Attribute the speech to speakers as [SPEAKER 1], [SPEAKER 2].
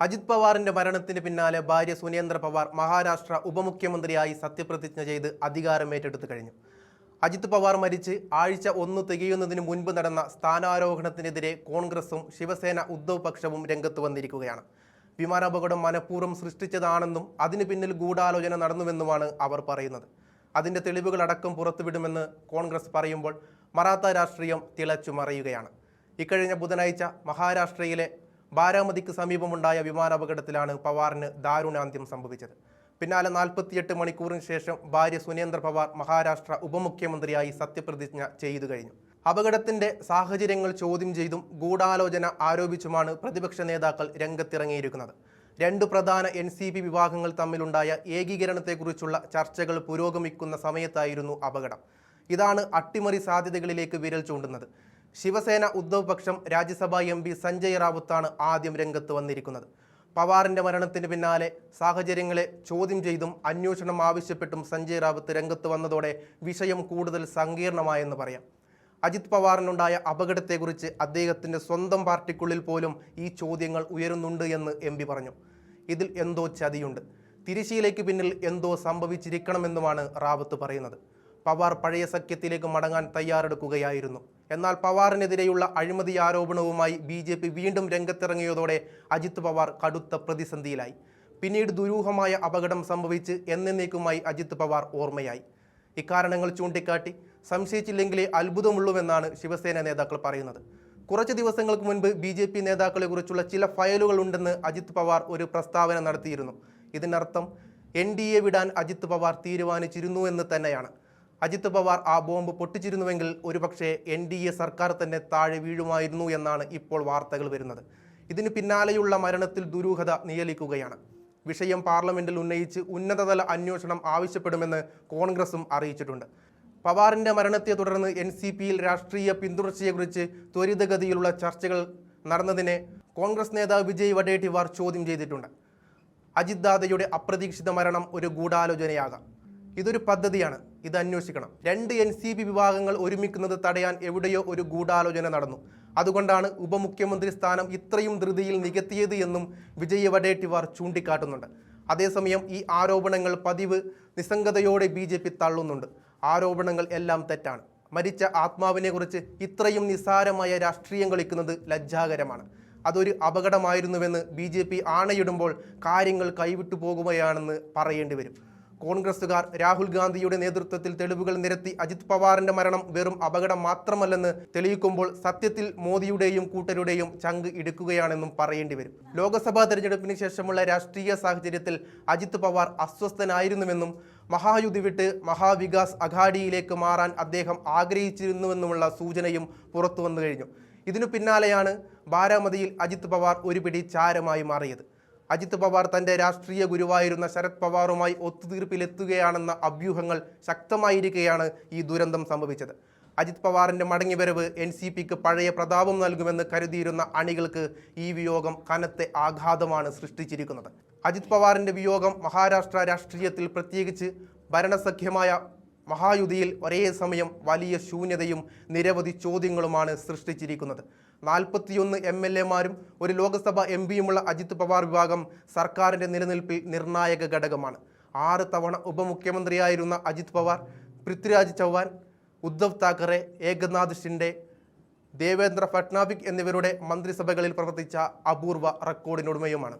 [SPEAKER 1] അജിത് പവാറിന്റെ മരണത്തിന് പിന്നാലെ ഭാര്യ സുനേന്ദ്ര പവാർ മഹാരാഷ്ട്ര ഉപമുഖ്യമന്ത്രിയായി സത്യപ്രതിജ്ഞ ചെയ്ത് അധികാരമേറ്റെടുത്തു കഴിഞ്ഞു. അജിത് പവാർ മരിച്ച് ആഴ്ച 1 തികയുന്നതിന് മുൻപ് നടന്ന സ്ഥാനാരോഹണത്തിനെതിരെ കോൺഗ്രസും ശിവസേന ഉദ്ധവ് പക്ഷവും രംഗത്ത് വന്നിരിക്കുകയാണ്. വിമാനാപകടം മനഃപൂർവ്വം സൃഷ്ടിച്ചതാണെന്നും അതിന് പിന്നിൽ ഗൂഢാലോചന നടന്നുവെന്നുമാണ് അവർ പറയുന്നത്. അതിന്റെ തെളിവുകളടക്കം പുറത്തുവിടുമെന്ന് കോൺഗ്രസ് പറയുമ്പോൾ മറാത്ത രാഷ്ട്രീയം തിളച്ചുമറിയുകയാണ്. ഇക്കഴിഞ്ഞ ബുധനാഴ്ച മഹാരാഷ്ട്രയിലെ ബാരാമതിക്ക് സമീപമുണ്ടായ വിമാനാപകടത്തിലാണ് പവാറിന് ദാരുണാന്ത്യം സംഭവിച്ചത്. പിന്നാലെ 48 മണിക്കൂറിന് ശേഷം ഭാര്യ സുനേന്ദ്ര പവാർ മഹാരാഷ്ട്ര ഉപമുഖ്യമന്ത്രിയായി സത്യപ്രതിജ്ഞ ചെയ്തു കഴിഞ്ഞു. അപകടത്തിന്റെ സാഹചര്യങ്ങൾ ചോദ്യം ചെയ്തും ഗൂഢാലോചന ആരോപിച്ചുമാണ് പ്രതിപക്ഷ നേതാക്കൾ രംഗത്തിറങ്ങിയിരിക്കുന്നത്. രണ്ട് പ്രധാന NCP വിഭാഗങ്ങൾ തമ്മിലുണ്ടായ ഏകീകരണത്തെക്കുറിച്ചുള്ള ചർച്ചകൾ പുരോഗമിക്കുന്ന സമയത്തായിരുന്നു അപകടം. ഇതാണ് അട്ടിമറി സാധ്യതകളിലേക്ക് വിരൽ ചൂണ്ടുന്നത്. ശിവസേന ഉദ്ധവ് പക്ഷം രാജ്യസഭാ MP സഞ്ജയ് റാവുത്താണ് ആദ്യം രംഗത്ത് വന്നിരിക്കുന്നത്. പവാറിന്റെ മരണത്തിന് പിന്നാലെ സാഹചര്യങ്ങളെ ചോദ്യം ചെയ്തും അന്വേഷണം ആവശ്യപ്പെട്ടും സഞ്ജയ് റാവുത്ത് രംഗത്ത് വന്നതോടെ വിഷയം കൂടുതൽ സങ്കീർണമായെന്ന് പറയാം. അജിത് പവാറിനുണ്ടായ അപകടത്തെക്കുറിച്ച് അദ്ദേഹത്തിന്റെ സ്വന്തം പാർട്ടിക്കുള്ളിൽ പോലും ഈ ചോദ്യങ്ങൾ ഉയരുന്നുണ്ട് എന്ന് MP പറഞ്ഞു. ഇതിൽ എന്തോ ചതിയുണ്ട്, തിരശ്ശീലയ്ക്ക് പിന്നിൽ എന്തോ സംഭവിച്ചിരിക്കണമെന്നുമാണ് റാവത്ത് പറയുന്നത്. പവാർ പഴയ സഖ്യത്തിലേക്ക് മടങ്ങാൻ തയ്യാറെടുക്കുകയായിരുന്നു. എന്നാൽ പവാറിനെതിരെയുള്ള അഴിമതി ആരോപണവുമായി BJP വീണ്ടും രംഗത്തിറങ്ങിയതോടെ അജിത് പവാർ കടുത്ത പ്രതിസന്ധിയിലായി. പിന്നീട് ദുരൂഹമായ അപകടം സംഭവിച്ച് എന്നേക്കുമായി അജിത് പവാർ ഓർമ്മയായി. ഇക്കാരണങ്ങൾ ചൂണ്ടിക്കാട്ടി സംശയിച്ചില്ലെങ്കിലേ അത്ഭുതമുള്ളൂവെന്നാണ് ശിവസേന നേതാക്കൾ പറയുന്നത്. കുറച്ച് ദിവസങ്ങൾക്ക് മുൻപ് BJP നേതാക്കളെ കുറിച്ചുള്ള ചില ഫയലുകൾ ഉണ്ടെന്ന് അജിത് പവാർ ഒരു പ്രസ്താവന നടത്തിയിരുന്നു. ഇതിനർത്ഥം NDA വിടാൻ അജിത് പവാർ തീരുമാനിച്ചിരുന്നു എന്ന് തന്നെയാണ്. അജിത് പവാർ ആ ബോംബ് പൊട്ടിച്ചിരുന്നുവെങ്കിൽ ഒരുപക്ഷെ NDA സർക്കാർ തന്നെ താഴെ വീഴുമായിരുന്നു എന്നാണ് ഇപ്പോൾ വാർത്തകൾ വരുന്നത്. ഇതിന് പിന്നാലെയുള്ള മരണത്തിൽ ദുരൂഹത നിഴലിക്കുകയാണ്. വിഷയം പാർലമെന്റിൽ ഉന്നയിച്ച് ഉന്നതതല അന്വേഷണം ആവശ്യപ്പെടുമെന്ന് കോൺഗ്രസും അറിയിച്ചിട്ടുണ്ട്. പവാറിന്റെ മരണത്തെ തുടർന്ന് NCPയിൽ രാഷ്ട്രീയ പിന്തുടർച്ചയെക്കുറിച്ച് ത്വരിതഗതിയിലുള്ള ചർച്ചകൾ നടന്നതിനെ കോൺഗ്രസ് നേതാവ് വിജയ് വഡേട്ടിവാർ ചോദ്യം ചെയ്തിട്ടുണ്ട്. അജിത് ദാദയുടെ അപ്രതീക്ഷിത മരണം ഒരു ഗൂഢാലോചനയാകാം. ഇതൊരു പദ്ധതിയാണ്, ഇത് അന്വേഷിക്കണം. രണ്ട് NCP വിഭാഗങ്ങൾ ഒരുമിക്കുന്നത് തടയാൻ എവിടെയോ ഒരു ഗൂഢാലോചന നടന്നു. അതുകൊണ്ടാണ് ഉപമുഖ്യമന്ത്രി സ്ഥാനം ഇത്രയും ധൃതിയിൽ നികത്തിയത് എന്നും വിജയ് വഡേട്ടിവാർ ചൂണ്ടിക്കാട്ടുന്നുണ്ട്. അതേസമയം ഈ ആരോപണങ്ങൾ പതിവ് നിസ്സംഗതയോടെ BJP തള്ളുന്നുണ്ട്. ആരോപണങ്ങൾ എല്ലാം തെറ്റാണ്. മരിച്ച ആത്മാവിനെക്കുറിച്ച് ഇത്രയും നിസ്സാരമായ രാഷ്ട്രീയം കളിക്കുന്നത് ലജ്ജാകരമാണ്. അതൊരു അപകടമായിരുന്നുവെന്ന് BJP ആണയിടുമ്പോൾ കാര്യങ്ങൾ കൈവിട്ടു പോകുകയാണെന്ന് പറയേണ്ടി വരും. കോൺഗ്രസുകാർ രാഹുൽ ഗാന്ധിയുടെ നേതൃത്വത്തിൽ തെളിവുകൾ നിരത്തി അജിത് പവാറിന്റെ മരണം വെറും അപകടം മാത്രമല്ലെന്ന് തെളിയിക്കുമ്പോൾ സത്യത്തിൽ മോദിയുടെയും കൂട്ടരുടെയും ചങ്ക് ഇടുക്കുകയാണെന്നും പറയേണ്ടി വരും. ലോക്സഭാ തെരഞ്ഞെടുപ്പിന് ശേഷമുള്ള രാഷ്ട്രീയ സാഹചര്യത്തിൽ അജിത് പവാർ അസ്വസ്ഥനായിരുന്നുവെന്നും മഹായുതി വിട്ട് മഹാവികാസ് അഘാഡിയിലേക്ക് മാറാൻ അദ്ദേഹം ആഗ്രഹിച്ചിരുന്നുവെന്നുമുള്ള സൂചനയും പുറത്തു വന്നു കഴിഞ്ഞു. ഇതിനു പിന്നാലെയാണ് ബാരാമതിയിൽ അജിത് പവാർ ഒരു പിടി ചാരമായി മാറിയത്. അജിത് പവാർ തന്റെ രാഷ്ട്രീയ ഗുരുവായിരുന്ന ശരത് പവാറുമായി ഒത്തുതീർപ്പിലെത്തുകയാണെന്ന അഭ്യൂഹങ്ങൾ ശക്തമായിരിക്കെയാണ് ഈ ദുരന്തം സംഭവിച്ചത്. അജിത് പവാറിന്റെ മടങ്ങിവരവ് NCPക്ക് പഴയ പ്രതാപം നൽകുമെന്ന് കരുതിയിരുന്ന അണികൾക്ക് ഈ വിയോഗം കനത്ത ആഘാതമാണ് സൃഷ്ടിച്ചിരിക്കുന്നത്. അജിത് പവാറിന്റെ വിയോഗം മഹാരാഷ്ട്ര രാഷ്ട്രീയത്തിൽ, പ്രത്യേകിച്ച് ഭരണസഖ്യമായ മഹായുതിയിൽ ഒരേ സമയം വലിയ ശൂന്യതയും നിരവധി ചോദ്യങ്ങളുമാണ് സൃഷ്ടിച്ചിരിക്കുന്നത്. 41 MLA മാരും ഒരു ലോക്സഭ MPയുമുള്ള അജിത് പവാർ വിഭാഗം സർക്കാരിൻ്റെ നിലനിൽപ്പിൽ നിർണായക ഘടകമാണ്. 6 തവണ ഉപമുഖ്യമന്ത്രിയായിരുന്ന അജിത് പവാർ, പൃഥ്വിരാജ് ചൗഹാൻ, ഉദ്ധവ് താക്കറെ, ഏകനാഥ് ഷിൻഡെ, ദേവേന്ദ്ര ഫട്നാവിക് എന്നിവരുടെ മന്ത്രിസഭകളിൽ പ്രവർത്തിച്ച അപൂർവ റെക്കോർഡിനുടമയുമാണ്.